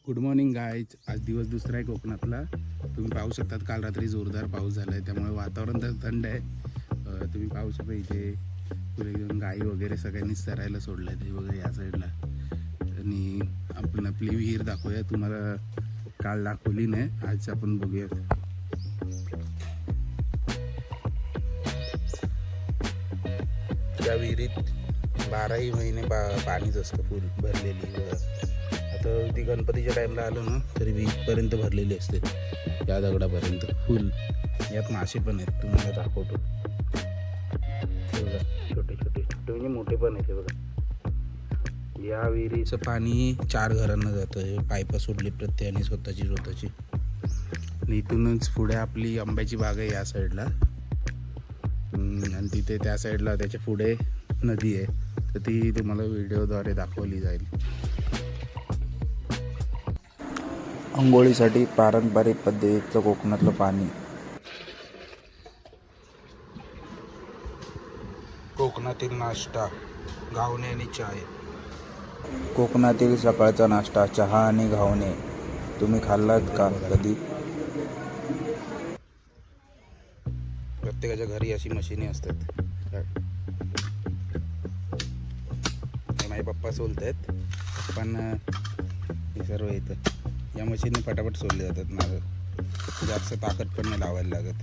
Good morning guys. आज दिवस दुसरा आहे कोकणातला. तुम्ही पाहू शकतात काल रात्री जोरदार पाऊस झाला आहे, त्यामुळे वातावरण तर थंड आहे. तुम्ही पाहू शकता इथे पुढे गाई वगैरे सगळ्यांनी चरायला सोडलं आहे ते बघा या साईडला. आणि आपण आपली विहीर दाखवूया. तुम्हाला काल दाखवली नाही, आज आपण बघूया. त्या विहिरीत 12ही महिने पाणीच असतं, फुल भरलेली. आता ती गणपतीच्या टाईमला आलो ना तरी वीजपर्यंत भरलेली असते, या दगडापर्यंत फुल. यात मासे पण आहेत, तुम्हाला दाखवतो. बघा छोटे छोटे छोटे म्हणजे मोठे पण आहेत. बघा या विहिरीचं पाणी 4 घरांना जातं. हे पाईपं सोडली प्रत्येकाने स्वतःची. आणि इथूनच पुढे आपली आंब्याची बाग आहे या साईडला. आणि तिथे त्या साईडला त्याच्या पुढे नदी आहे, तर ती तुम्हाला व्हिडिओद्वारे दाखवली जाईल. अंघोळीसाठी पारंपरिक पद्धतीचं कोकणातलं पाणी. कोकणातील नाश्ता, घावणे आणि चाय. कोकणातील सकाळचा नाश्ता, चहा आणि घावणे. तुम्ही खाल्लात का कधी? प्रत्येकाच्या घरी अशी मशिनी असतात. माझे पप्पा सोलतात, पप्पांना हे सर्व येतं. या मशीनने फटाफट सोडले जातात नारळ. जास्त ताकद पण नाही लावायला लागत.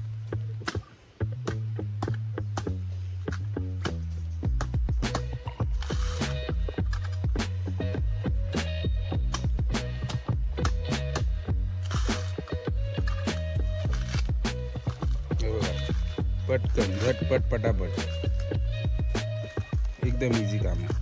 पटकन झटपट पटापट, एकदम इझी काम आहे.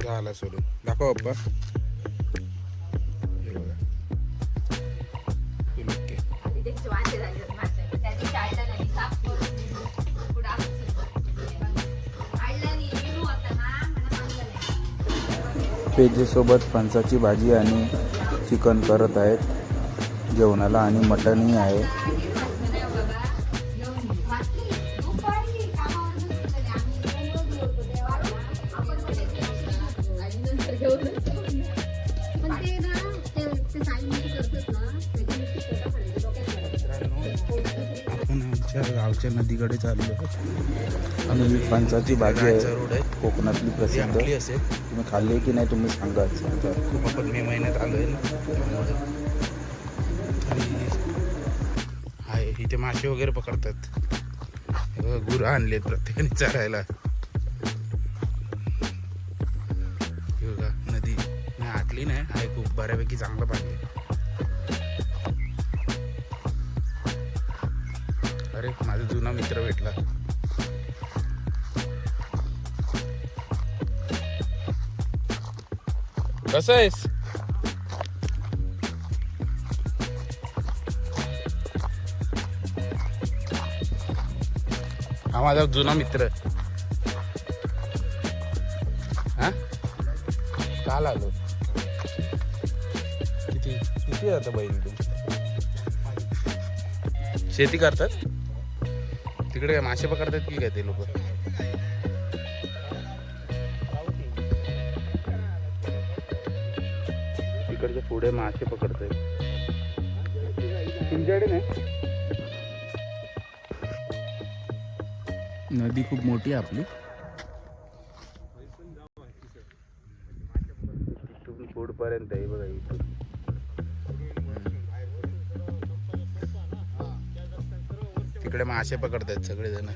झाला सोडून दाखव पप्पा. हे बघा पेजेसोबत फणसाची भाजी आणि चिकन करत आहेत जेवणाला, आणि मटनही आहे. आपण आमच्या गावच्या नदीकडे चाललो आहोत. आणि फणसाची भाजी रायचा आहे रोड आहे, कोकणातली प्रसिद्ध. आपली असेल. तुम्ही खाल्ली की नाही तुम्ही सांगा. खूप आपण मे महिन्यात आलो आहे ना, आणि आहे इथे मासे वगैरे पकडतात. गुरं आणलेत प्रत्येकाने चरायला. बघा नदी नाही आटली नाही, आहे खूप बऱ्यापैकी चांगलं पाणी आहे. अरे माझा जुना मित्र भेटला. कसं आहेस? हा माझा जुना मित्र. हा काल आलो. किती जातं बैल तू? शेती करतात तिकडे, काय मासे पकडतात की काय ते लोक? तिकडच्या पुढे मासे पकडतात. तुमच्याकडे नाही? नदी खूप मोठी आहे आपली. इथून पुढपर्यंत आहे बघा. इथून तिकडे मासे पकडतात सगळेजण.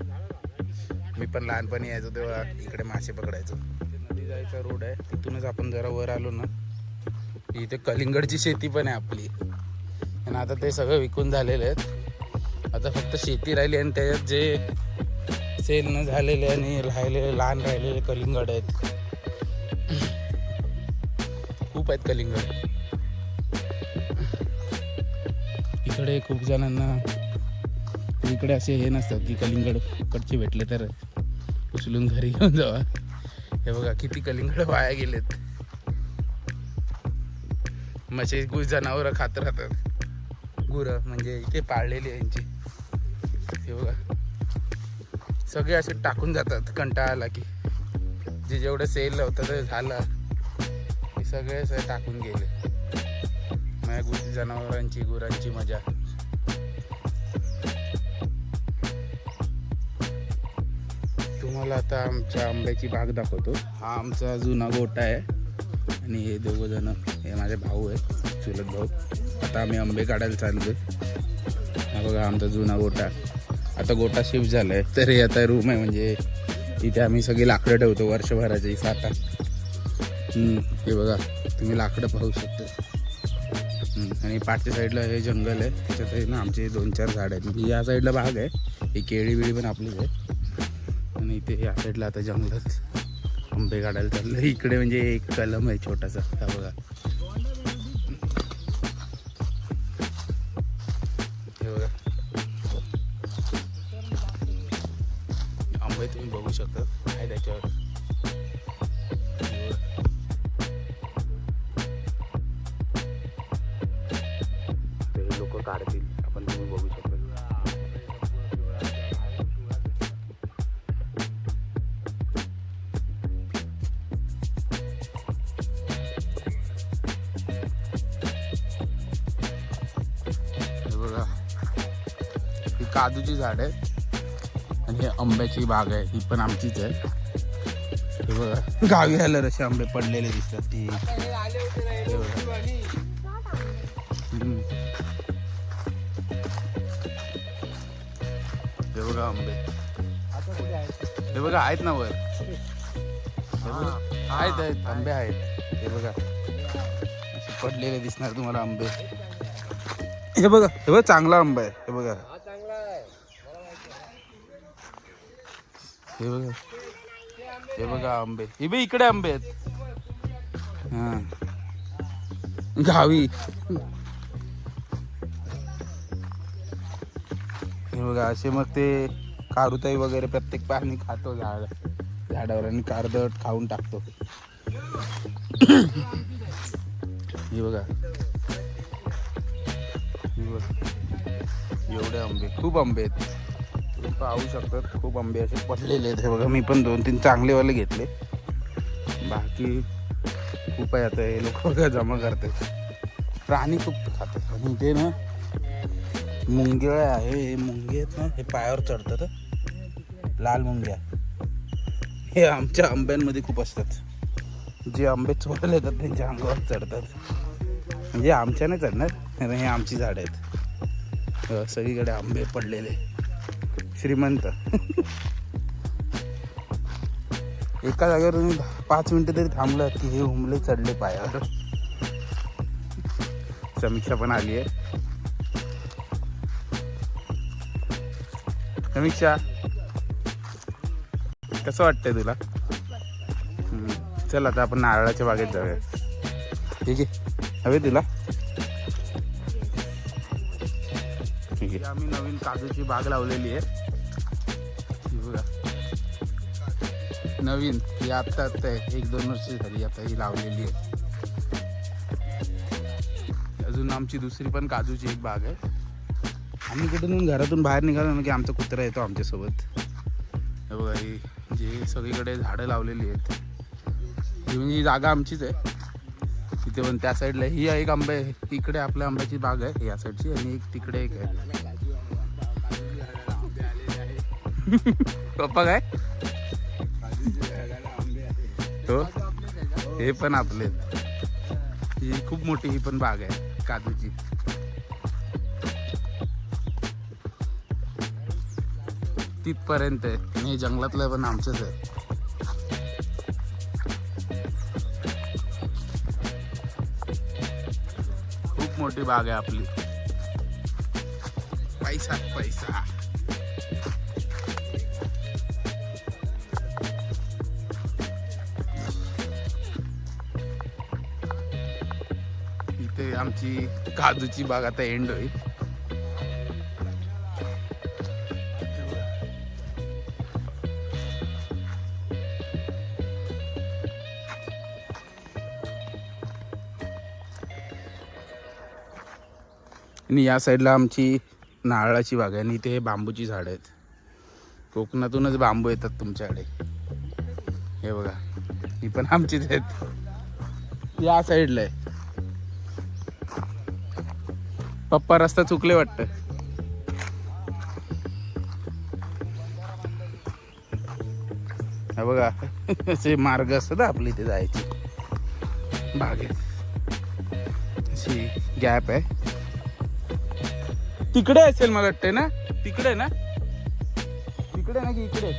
मी पण लहानपणी यायचो तेव्हा इकडे मासे पकडायचो. नदी जायचा रोड आहे, तिथूनच आपण जरा वर आलो ना, इथे कलिंगडची शेती पण आहे आपली. आणि आता ते सगळं विकून झालेलं आहेत. आता फक्त शेती राहिली, आणि त्याच्यात जे सेल न झालेले आणि लहान राहिलेले कलिंगड आहेत. खूप आहेत कलिंगड इकडे. खूप जणांना इकडे असे हे नसतात की कलिंगड कडचे भेटले तर उचलून घरी घेऊन जावा. हे बघा किती कलिंगड वाया गेलेत. म्हशी जनावरं खात राहतात. गुरं म्हणजे इथे पाळलेली आहे यांची. हे बघा सगळे असे टाकून जातात कंटाळा आला की. जे जेवढं सेल होतं ते झालं हे सगळे असे टाकून गेले. माझ्या जनावरांची गुरांची मजा. तुम्हाला आता आमच्या आंब्याची बाग दाखवतो. हा आमचा जुना गोठा आहे आणि हे दोघं जण हे माझे भाऊ आहे, चुलत भाऊ. आता आम्ही आंबे काढायला चाललोय. हा बघा आमचा जुना गोठा. आता गोठा शिफ्ट झाला आहे तर हे आता रूम आहे. म्हणजे इथे आम्ही सगळी लाकडं ठेवतो वर्षभराची साठा. हे बघा तुम्ही लाकडं पाहू शकता. आणि पाठच्या साईडला हे जंगल आहे, त्याच्यात ना आमचे 2-4 झाड आहेत. म्हणजे या साईडला बाग आहे, ही केळी बिळी पण आपलीच आहे. आणि इथे या साईडला आता जंगलात आंबे काढायला चाललं. इकडे म्हणजे एक कलम आहे छोटासा, हा बघा. हे बघा आंबे तुम्ही बघू शकता आहे त्याच्यावर. ते लोक काढतील, आपण तुम्ही बघू शकता. बघा ही काजूची झाड आहे आणि हे आंब्याची बाग आहे, ही पण आमचीच आहे. हे बघा गावी आल्यावर असे आंबे पडलेले दिसतात. ती हे बघा आंबे, हे बघा आहेत ना वर. आहेत आंबे आहेत. हे बघा असे पडलेले दिसणार तुम्हाला आंबे. हे बघा चांगला आंबा आहे. हे बघा हे बघा आंबे. हे बघ इकडे आंबे आहेत. हा गावी. हे बघा असे मग ते कारुताई वगैरे प्रत्येक पाणी खातो झाडावर आणि कारदट खाऊन टाकतो. हे बघा एवढे आंबे, खूप आंबे आहेत. तुम्ही पाहू शकतात खूप आंबे असे पडलेले आहेत. हे बघा मी पण 2-3 चांगलेवाले घेतले. बाकी खूप आहे. आता हे लोक बघा जमा करतात. प्राणी खूप खातात. आणि इथे ना मुंगे आहे. हे मुंगे आहेत ना, हे पायावर चढतात. लाल मुंग्या हे आमच्या आंब्यांमध्ये खूप असतात. जे आंबे चोरायला येतात त्यांच्या अंगावर चढतात. म्हणजे आमच्या नाही चढणार, हे आमची झाड आहेत. सगळीकडे आंबे पडलेले. श्रीमंत. एका जागेवर तुम्ही 5 मिनिटं तरी थांबलं की हे हुमले चढले पायावर. समीक्षा पण आली आहे. समीक्षा कसं वाटतंय तुला? चल आता आपण नारळाच्या बागेत जाऊया. ठीक आहे, हवे तुला? ठीक आहे. आम्ही नवीन काजूची बाग लावलेली आहे. बघा नवीन ही आत्ता 1-2 वर्ष झाली आता ही लावलेली आहे. अजून आमची दुसरी पण काजूची एक बाग आहे. आम्ही कुठून घरातून बाहेर निघालो ना की आमचा कुत्रा येतो आमच्यासोबत. हे बघा ही जे सगळीकडे झाडं लावलेली आहेत, ही म्हणजे ही जागा आमचीच आहे. तिथे पण त्या साईडला ही एक आंबे, इकडे आपल्या आंब्याची बाग आहे या साईडची, आणि एक तिकडे एक आहे. पप्पा काय तो हे पण आपले. ही खूप मोठी ही पण बाग आहे काजूची. तिथपर्यंत आहे. आणि जंगलातलं पण आमचंच आहे. खूप मोठी बाग आहे आपली. पैसा पैसा. इथे आमची काजूची बाग आता एंड होईल. आणि या साईडला आमची नारळाची बाग आहे आणि इथे हे बांबूची झाडं आहेत. कोकणातूनच बांबू येतात तुमच्याकडे. हे बघा, ही पण आमचीच आहेत. या साईडला आहे. पप्पा रस्ता चुकले वाटतं. हा बघा, असे मार्ग असतात आपले इथे जायचे बागेत. अशी गॅप आहे. तिकडे असेल मला वाटतंय ना, तिकडे ना, तिकडे ना की इकडे.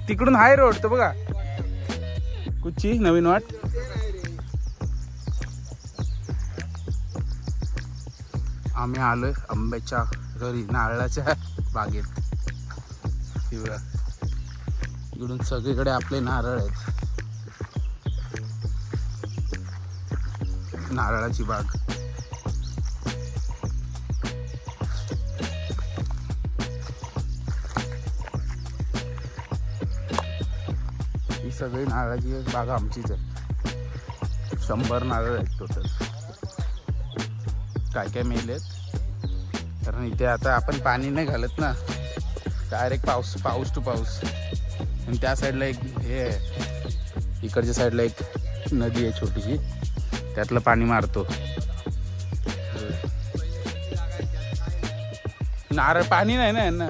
तिकडून हाय रोड तो बघा, कुठची नवीन वाट. आम्ही आलोय आंब्याच्या घरी, नारळाच्या बागेत. हे बघा, इकडून सगळीकडे आपले नारळ आहेत. नारळाची बाग. ही सगळी नारळाची बाग आमचीच आहे. 100 नारळ आहेत टोटल. काय काय मेलेत कारण इथे आता आपण पाणी नाही घालत ना, डायरेक्ट पाऊस टू पाऊस. आणि त्या साईडला एक हे आहे, इकडच्या साईडला एक नदी आहे छोटीशी, त्यातलं पाणी मारतो. नारळ पाणी नाही ना यांना.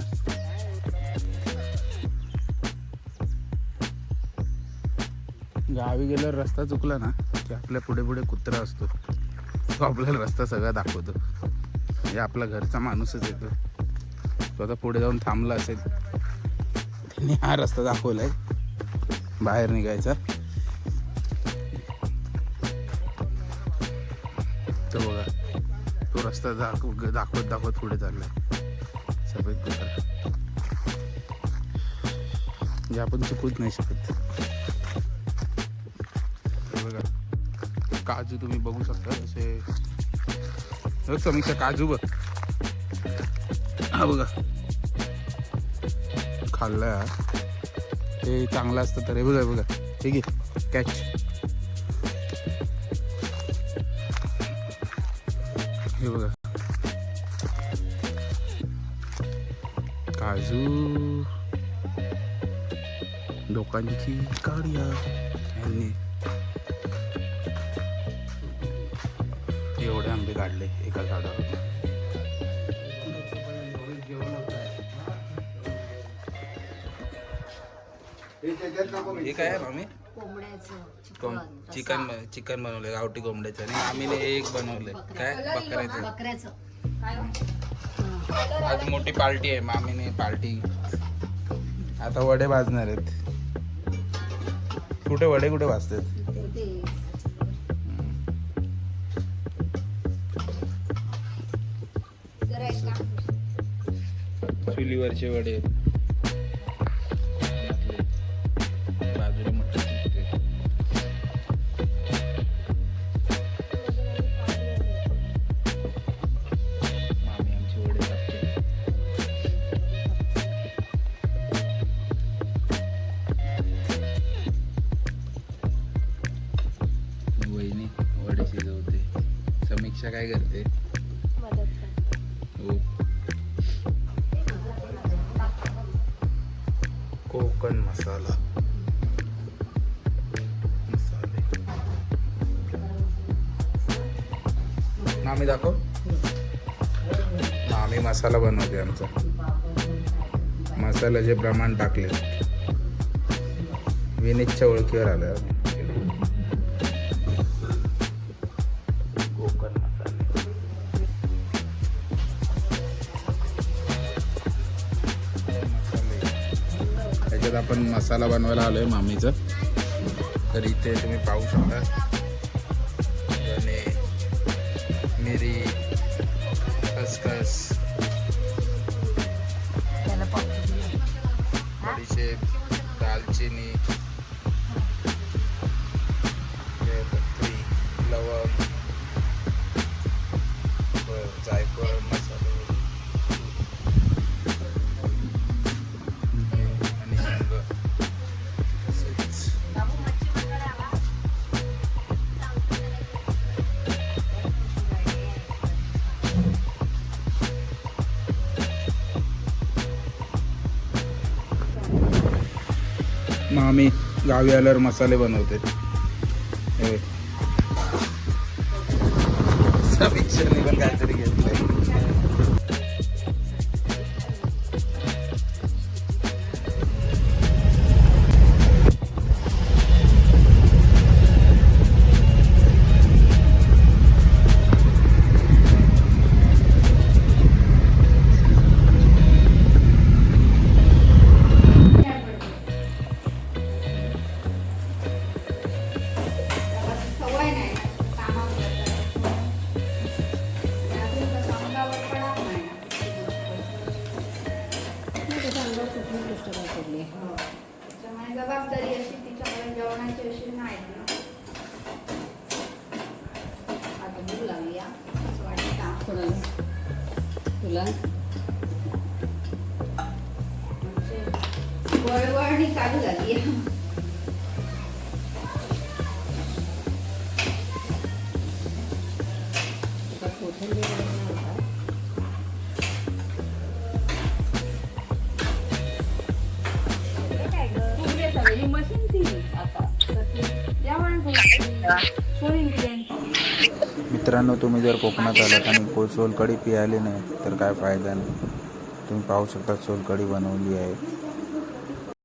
गावी गेल्यावर रस्ता चुकला ना की आपल्या पुढे पुढे कुत्रा असतो, तो आपल्याला रस्ता सगळा दाखवतो. म्हणजे आपला घरचा माणूसच येतो. तो आता पुढे जाऊन थांबला असेल, त्यांनी हा रस्ता दाखवलाय बाहेर निघायचा. तो बघा, तो रस्ता दाखवत पुढे चाललाय सफेद कुत्रा. म्हणजे आपण चुकूच नाही शकत. बघा, काजू तुम्ही बघू शकता असे. समीक्षा काजू बघ, हा बघा खाल्लाय. हे चांगलं असतं तर. हे बघा बघा, हे घे कॅच. हे बघा काजू लोकांची काढूया. यांनी एवढे आंबे काढले एका झाडावर. हे काय आहे मामी? चिकन बनवलं गावठी कोंबड्याचं. आणि मामीने एक बनवलंय काय बकऱ्याचं. आज मोठी पार्टी आहे, मामीने पार्टी. आता वडे भाजणार आहेत. कुठे वडे कुठे भाजतात? चुलीवरचे वडे. बाजूला मटण शिजते. मामी आमचे वडे टाकते. वहिनी वडे शिजवते. समीक्षा काय करते? हो. कोकण मसाले मामी दाखव. मामी मसाला बनवते आमचा. मसाल्याचे प्रमाण टाकले. विनीतच्या ओळखीवर आलं. कोकण मसाले. त्याच्यात आपण मसाला बनवायला आलोय मामीचा. तर इथे तुम्ही पाहू शकता धने, मिरी, खसखस, बडीशेप, दालचिनी, पत्री, लवंग, जायफळ, मसाले आणि हिंग. मामी गावी आल्यावर मसाले बनवते. हे समीक्षाने पण काहीतरी घेतलंय. जबाबदारी अशी तिच्याकडे जेवणाची अशी नाही ना. आता भूक लागली असं वाटतं तुला म्हणजे वळवळणी चालू झाली. मित्रांनो, तुम्ही जर कोकणात आलात आणि सोलकढी पियाली नाही तर काय फायदा नाही. तुम्ही पाहू शकता सोलकढी बनवली आहे.